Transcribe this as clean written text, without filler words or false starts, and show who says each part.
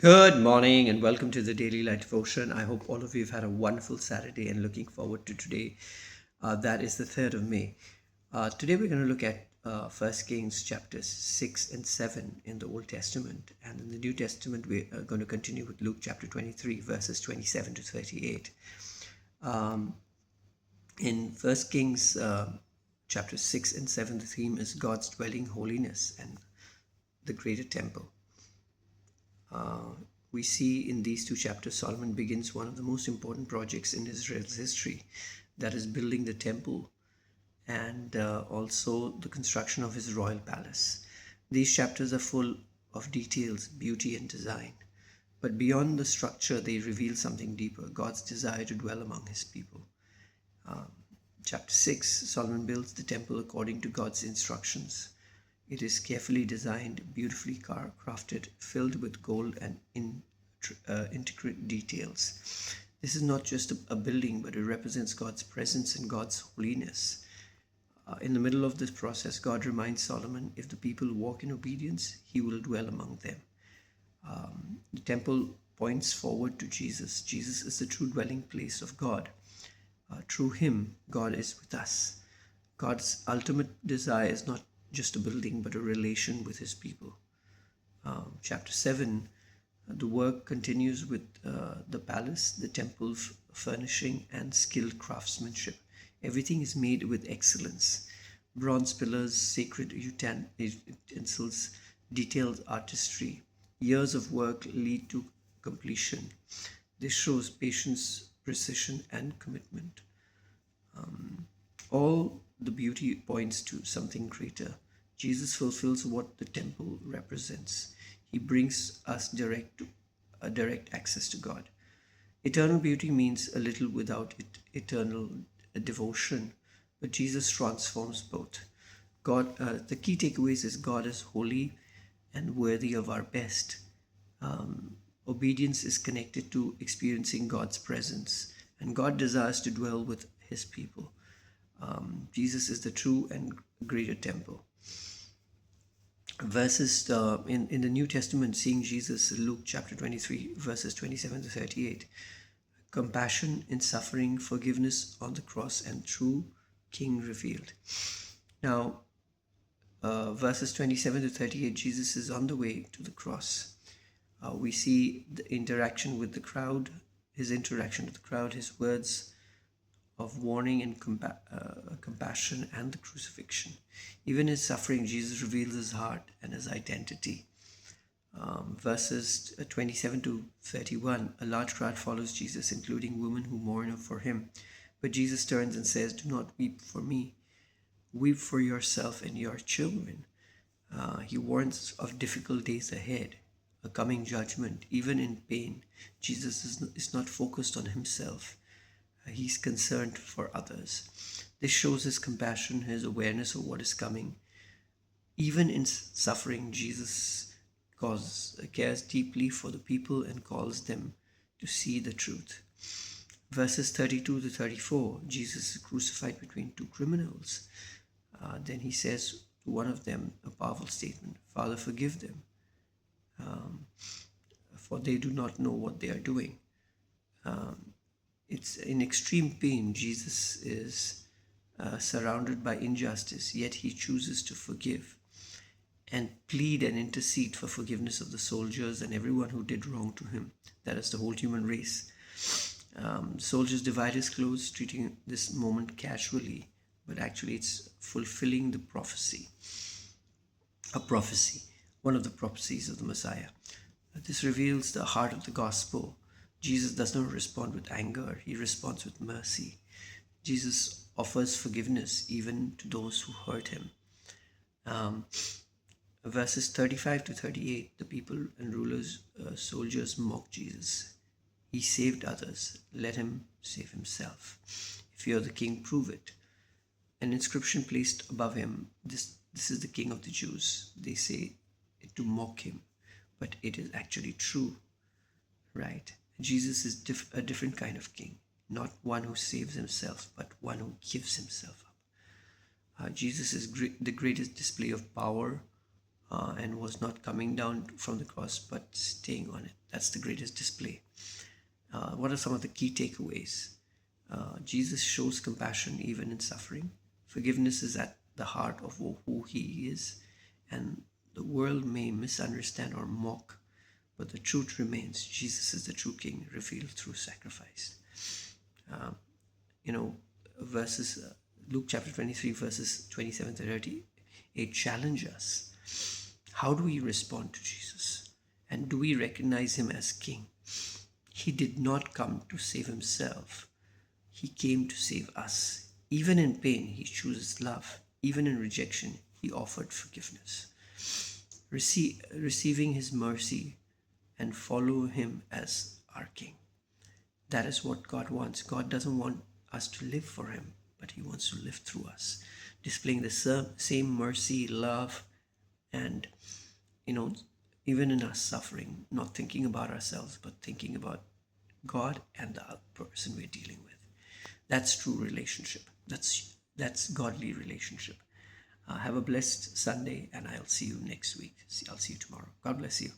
Speaker 1: Good morning and welcome to the Daily Light Devotion. I hope all of you have had a wonderful Saturday and looking forward to today. That is the 3rd of May. Today we're going to look at 1 Kings chapters 6 and 7 in the Old Testament. And in the New Testament, we are going to continue with Luke chapter 23, verses 27 to 38. In 1 Kings chapter 6 and 7, the theme is God's dwelling holiness and the greater temple. We see in these two chapters, Solomon begins one of the most important projects in Israel's history, that is building the temple and also the construction of his royal palace. These chapters are full of details, beauty, and design. But beyond the structure, they reveal something deeper, God's desire to dwell among his people. Chapter 6, Solomon builds the temple according to God's instructions. It is carefully designed, beautifully crafted, filled with gold and intricate details. This is not just a building, but it represents God's presence and God's holiness. In the middle of this process, God reminds Solomon, if the people walk in obedience, he will dwell among them. The temple points forward to Jesus. Jesus is the true dwelling place of God. Through him, God is with us. God's ultimate desire is not just a building, but a relation with his people. Chapter 7, the work continues with the palace, the temple furnishing, and skilled craftsmanship. Everything is made with excellence. Bronze pillars, sacred utensils, detailed artistry. Years of work lead to completion. This shows patience, precision, and commitment. All the beauty points to something greater. Jesus fulfills what the temple represents. He brings us direct access to God. Eternal beauty means a little without eternal devotion, but Jesus transforms both. The key takeaways is God is holy and worthy of our best. Obedience is connected to experiencing God's presence, and God desires to dwell with his people. Jesus is the true and greater temple. Verses in the New Testament, seeing Jesus, Luke chapter 23, verses 27 to 38. Compassion in suffering, forgiveness on the cross, and true King revealed. Now, verses 27 to 38, Jesus is on the way to the cross. We see the interaction with the crowd, his interaction with the crowd, his words of warning and compassion, and the crucifixion. Even in suffering, Jesus reveals his heart and his identity. Verses 27 to 31, a large crowd follows Jesus, including women who mourn for him. But Jesus turns and says, "Do not weep for me. Weep for yourself and your children." He warns of difficult days ahead, a coming judgment. Even in pain, Jesus is not focused on himself. He's concerned for others. This shows his compassion, his awareness of what is coming. Even in suffering, Jesus cares deeply for the people and calls them to see the truth. Verses 32 to 34, Jesus is crucified between two criminals. Then he says to one of them a powerful statement, "Father, forgive them, for they do not know what they are doing." It's in extreme pain. Jesus is surrounded by injustice, yet he chooses to forgive and plead and intercede for forgiveness of the soldiers and everyone who did wrong to him. That is the whole human race. Soldiers divide his clothes, treating this moment casually, but actually it's fulfilling the prophecy. A prophecy, one of the prophecies of the Messiah. This reveals the heart of the gospel. Jesus does not respond with anger, he responds with mercy. Jesus offers forgiveness even to those who hurt him. Verses 35 to 38, the people and rulers, soldiers mock Jesus. He saved others, let him save himself. If you're the king, prove it. An inscription placed above him, this is the King of the Jews. They say it to mock him, but it is actually true, right? Jesus is a different kind of king, not one who saves himself, but one who gives himself up. Jesus is the greatest display of power and was not coming down from the cross but staying on it. That's the greatest display. What are some of the key takeaways? Jesus shows compassion even in suffering. Forgiveness is at the heart of who he is, and the world may misunderstand or mock, but the truth remains. Jesus is the true King, revealed through sacrifice. You know, verses Luke chapter 23, verses 27 to 38 challenge us. How do we respond to Jesus? And do we recognize him as King? He did not come to save himself. He came to save us. Even in pain, he chooses love. Even in rejection, he offered forgiveness. Receiving his mercy and follow him as our King. That is what God wants. God doesn't want us to live for him, but he wants to live through us, displaying the same mercy, love, and, even in our suffering, not thinking about ourselves, but thinking about God and the other person we're dealing with. That's true relationship. That's godly relationship. Have a blessed Sunday, and I'll see you next week. I'll see you tomorrow. God bless you.